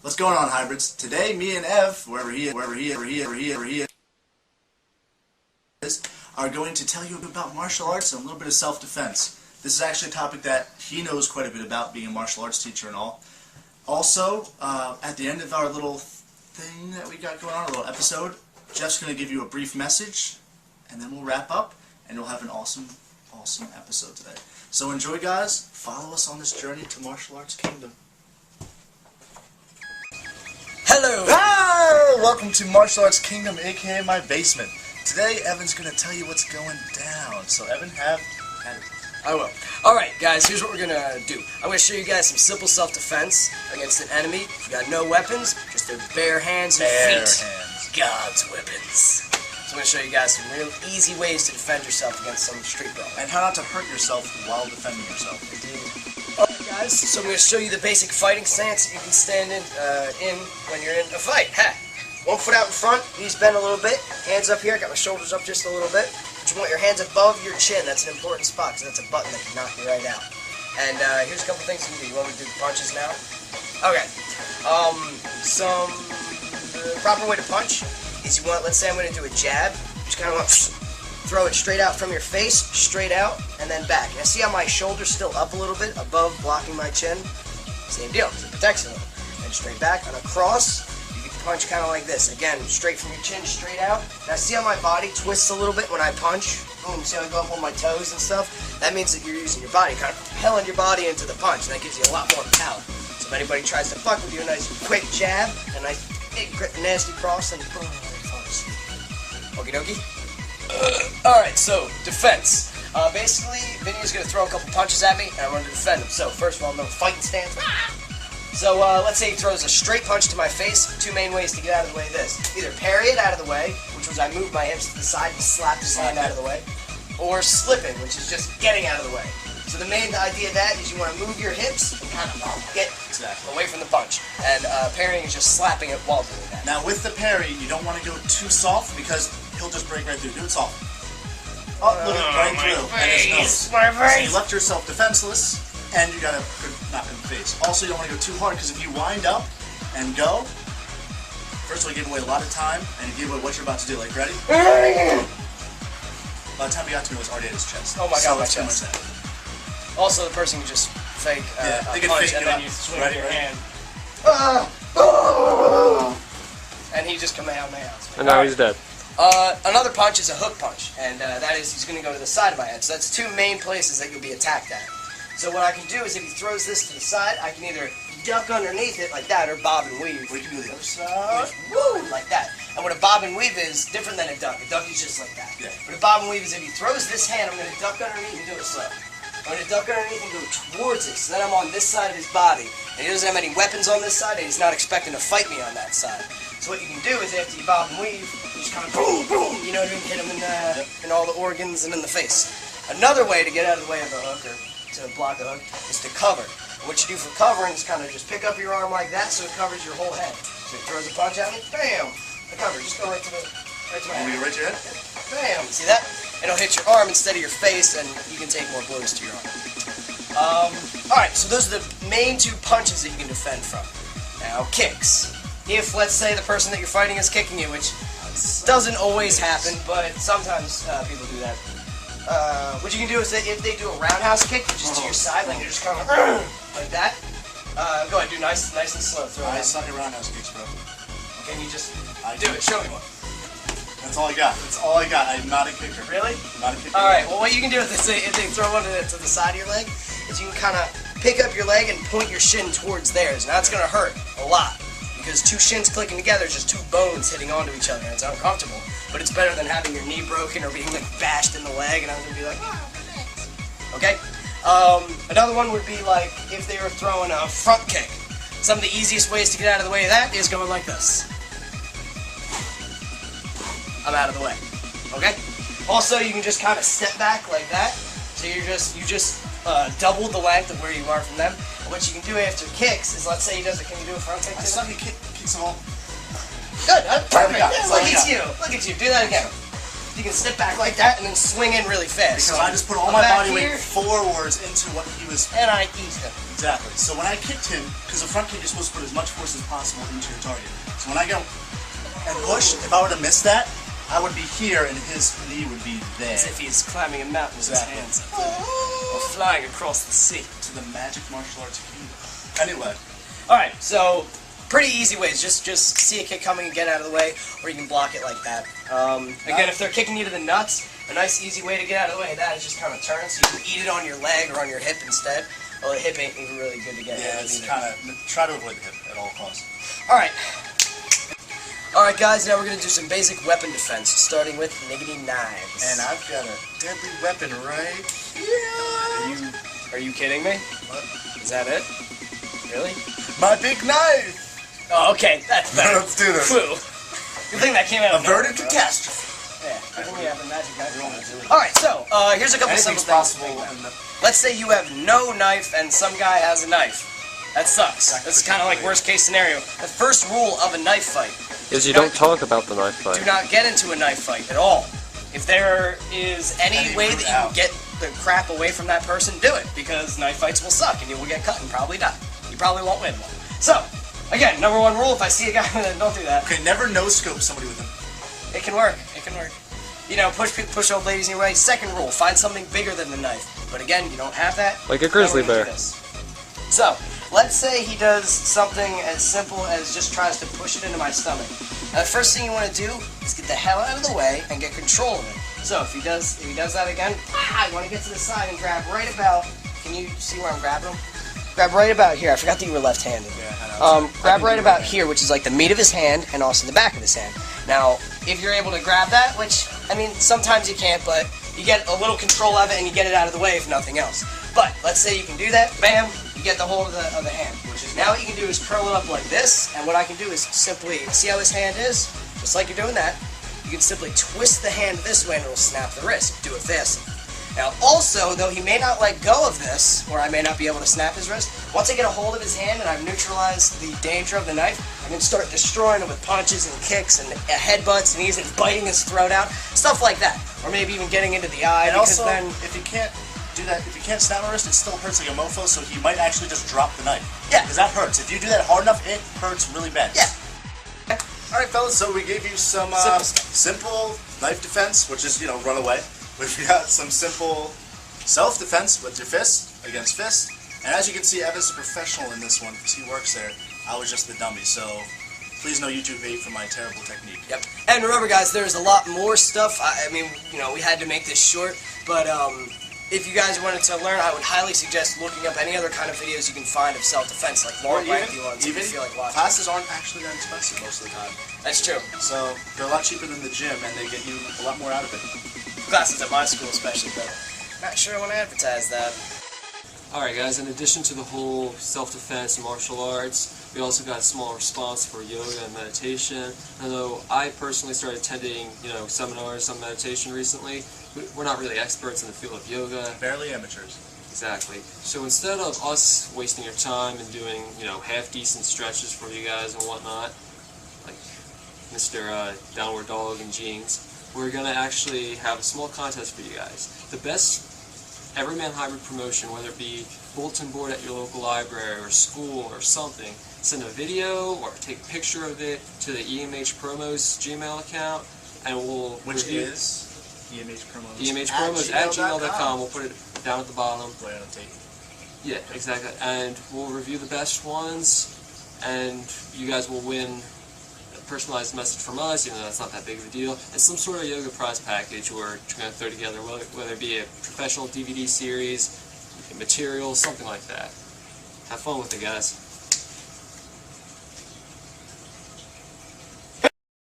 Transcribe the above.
What's going on, hybrids? Today, me and Ev, wherever he is, are going to tell you about martial arts and a little bit of self-defense. This is actually a topic that he knows quite a bit about, being a martial arts teacher and all. Also, at the end of our little thing that we got going on, a little episode, Jeff's going to give you a brief message, and then we'll wrap up, and we'll have an awesome episode today. So enjoy, guys. Follow us on this journey to martial arts kingdom. Hello! Hi! Welcome to Martial Arts Kingdom, aka my basement. Today, Evan's going to tell you what's going down. So, Evan, have at it. I will. Alright, guys, here's what we're going to do. I'm going to show you guys some simple self-defense against an enemy. If you got no weapons, just their bare hands and feet. God's weapons. So I'm going to show you guys some real easy ways to defend yourself against some street brawl. And how not to hurt yourself while defending yourself. Indeed. Alright, guys, so I'm going to show you the basic fighting stance that you can stand in when you're in a fight. Ha! 1 foot out in front, knees bent a little bit, hands up here, got my shoulders up just a little bit. But you want your hands above your chin, that's an important spot, because that's a button that can knock you right out. And here's a couple things you can do. You want me to do punches now? Okay. The proper way to punch is you want, let's say I'm going to do a jab, you just kind of want to throw it straight out from your face, straight out, and then back. Now see how my shoulder's still up a little bit, above blocking my chin? Same deal, because it protects it a little. And straight back, on a cross, punch kind of like this. Again, straight from your chin, straight out. Now see how my body twists a little bit when I punch? Boom, see how I go up on my toes and stuff? That means that you're using your body, kind of propelling your body into the punch, and that gives you a lot more power. So if anybody tries to fuck with you, a nice quick jab, a nice big nasty cross, and boom, okie dokie. Alright, so, defense. Basically, Vinny's going to throw a couple punches at me, and I'm going to defend him. So, first of all, I'm going to fighting stance. So, let's say he throws a straight punch to my face. 2 main ways to get out of the way of this. Either parry it out of the way, which was I move my hips to the side and slap his hand out of the way, or slipping, which is just getting out of the way. So the main idea of that is you want to move your hips and kind of get away from the punch. And parrying is just slapping it while doing that. Now, with the parry, you don't want to go too soft, because he'll just break right through. Do it soft. Oh, look at right through. And his nose. My face! So you left yourself defenseless, and you got a good knock in the face. Also, you don't want to go too hard, because if you wind up and go, first of all, you give away a lot of time, and you give away what you're about to do. Like, ready? By the time you got to me, it was already at his chest. Oh my god, my too chest. much that. Also, the person can just fake a punch, and then you swing with your hand. And he just kamehameha. And now he's dead. Another punch is a hook punch, and that is he's going to go to the side of my head. So that's 2 main places that you'll be attacked at. So what I can do is if he throws this to the side, I can either duck underneath it like that or bob and weave. Or you can do the other side. Woo! Like that. And what a bob and weave is different than a duck. A duck is just like that. Yeah. But a bob and weave is if he throws this hand, I'm going to duck underneath and do it slow. I'm going to duck underneath and go towards it. So then I'm on this side of his body. And he doesn't have any weapons on this side, and he's not expecting to fight me on that side. So what you can do is after you bob and weave, you just kind of boom, boom, you know what I mean? Hit him in all the organs and in the face. Another way to get out of the way of a hook, or to block a hook, is to cover. And what you do for covering is kind of just pick up your arm like that so it covers your whole head. So he throws a punch at me, bam! I cover. Just go right to my head. Right to your head? Bam! See that? It'll hit your arm instead of your face, and you can take more blows to your arm. Alright, so those are the main 2 punches that you can defend from. Now, kicks. If, let's say, the person that you're fighting is kicking you, which doesn't always happen, but sometimes people do that. What you can do is that if they do a roundhouse kick, just to your side, like you're just kind of like that. Go ahead, do nice and slow. Throw I suck at roundhouse kicks, bro. Can you just do it? Show me one. That's all I got. That's all I got. I'm not a kicker. Really? I'm not a kicker. Alright, well what you can do if they throw one to the side of your leg, is you can kind of pick up your leg and point your shin towards theirs. Now it's going to hurt a lot, because 2 shins clicking together is just 2 bones hitting onto each other, and it's uncomfortable. But it's better than having your knee broken or being like bashed in the leg, and I'm going to be like, oh, thanks. Okay? Another one would be like if they were throwing a front kick. Some of the easiest ways to get out of the way of that is going like this. I'm out of the way. Okay? Also, you can just kind of step back like that. So you just double the length of where you are from them. And what you can do after kicks is, let's say he does it. Can you do a front kick? I suck at kicks them all. Good. Perfect. Yeah, look at you. Look at you. Do that again. you can step back like that and then swing in really fast. Because so I just put all my body weight forwards into what he was... And I eased him. Exactly. So when I kicked him, because a front kick, you're supposed to put as much force as possible into your target. So when I go and push, if I were to miss that, I would be here and his knee would be there. As if he's climbing a mountain with his hands up there. Or flying across the sea. To the magic martial arts kingdom. Anyway. Alright, so pretty easy ways. Just see a kick coming and get out of the way, or you can block it like that. Again, if they're kicking you to the nuts, a nice easy way to get out of the way of that is just kind of turn, so you can eat it on your leg or on your hip instead. Well, the hip ain't even really good to get Yeah, out of it's either. kind of... Try to avoid the hip at all costs. Alright. Alright guys, now we're going to do some basic weapon defense, starting with niggity knives. And I've got a deadly weapon right here. Are you kidding me? What? Is that it? Really? My big knife! Oh, okay, that's better. Let's do this. Whew. Good thing that came out of Averted nowhere, catastrophe. Yeah, good thing we have a magic knife. Alright, so, here's a couple simple Anything's things. possible. Let's say you have no knife and some guy has a knife. That sucks. That's kind of like worst case scenario. The first rule of a knife fight is you don't talk about the knife fight. Do not get into a knife fight at all. If there is any way that you can get the crap away from that person, do it. Because knife fights will suck and you will get cut and probably die. You probably won't win one. So, again, number one rule, if I see a guy, then don't do that. Okay, never no-scope somebody with him. It can work. It can work. You know, push old ladies in your way. Second rule, find something bigger than the knife. But again, you don't have that. Like a grizzly bear. So, let's say he does something as simple as just tries to push it into my stomach. Now, the first thing you want to do is get the hell out of the way and get control of it. So, if he does that again, you want to get to the side and grab right about, can you see where I'm grabbing him? Grab right about here. I forgot that you were left-handed. Yeah, grab right about here, which is like the meat of his hand and also the back of his hand. Now, if you're able to grab that, which, I mean, sometimes you can't, but you get a little control of it and you get it out of the way if nothing else. But, let's say you can do that, bam, you get the hold of the hand. Now what you can do is curl it up like this, and what I can do is simply, see how his hand is? Just like you're doing that, you can simply twist the hand this way and it'll snap the wrist. Do it fast. Now also, though he may not let go of this, or I may not be able to snap his wrist, once I get a hold of his hand and I've neutralized the danger of the knife, I can start destroying him with punches and kicks and headbutts and easily biting his throat out, stuff like that. Or maybe even getting into the eye, and because also, then... if you can't do that, if you can't snap a wrist, it still hurts like a mofo, so he might actually just drop the knife. Yeah. Because that hurts. If you do that hard enough, it hurts really bad. Yeah. Alright, fellas, so we gave you some simple knife defense, which is, run away. We've got some simple self-defense with your fist against fist. And as you can see, Evan's a professional in this one because he works there. I was just the dummy, so please no YouTube hate for my terrible technique. Yep. And remember, guys, there's a lot more stuff. I mean, we had to make this short, but if you guys wanted to learn, I would highly suggest looking up any other kind of videos you can find of self-defense, like long, lengthy ones if you feel like watching. Classes aren't actually that expensive most of the time. That's true. So they're a lot cheaper than the gym, and they get you a lot more out of it. Classes at my school especially, but not sure I want to advertise that. Alright guys, in addition to the whole self-defense and martial arts, we also got a small response for yoga and meditation. Although I personally started attending, seminars on meditation recently, we're not really experts in the field of yoga. Barely amateurs. Exactly. So instead of us wasting your time and doing, half-decent stretches for you guys and whatnot, like Mr. Downward Dog and Jeans, we're going to actually have a small contest for you guys. The best Everyman Hybrid promotion, whether it be bulletin board at your local library or school or something, send a video or take a picture of it to the EMH Promos Gmail account, and we'll review is EMH Promos. EMH Promos at gmail.com. We'll put it down at the bottom. Right on tape. Yeah, exactly. And we'll review the best ones, and you guys will win a personalized message from us, even though that's not that big of a deal, and some sort of yoga prize package we're going to throw together, whether it be a professional DVD series, material, something like that. Have fun with it, guys.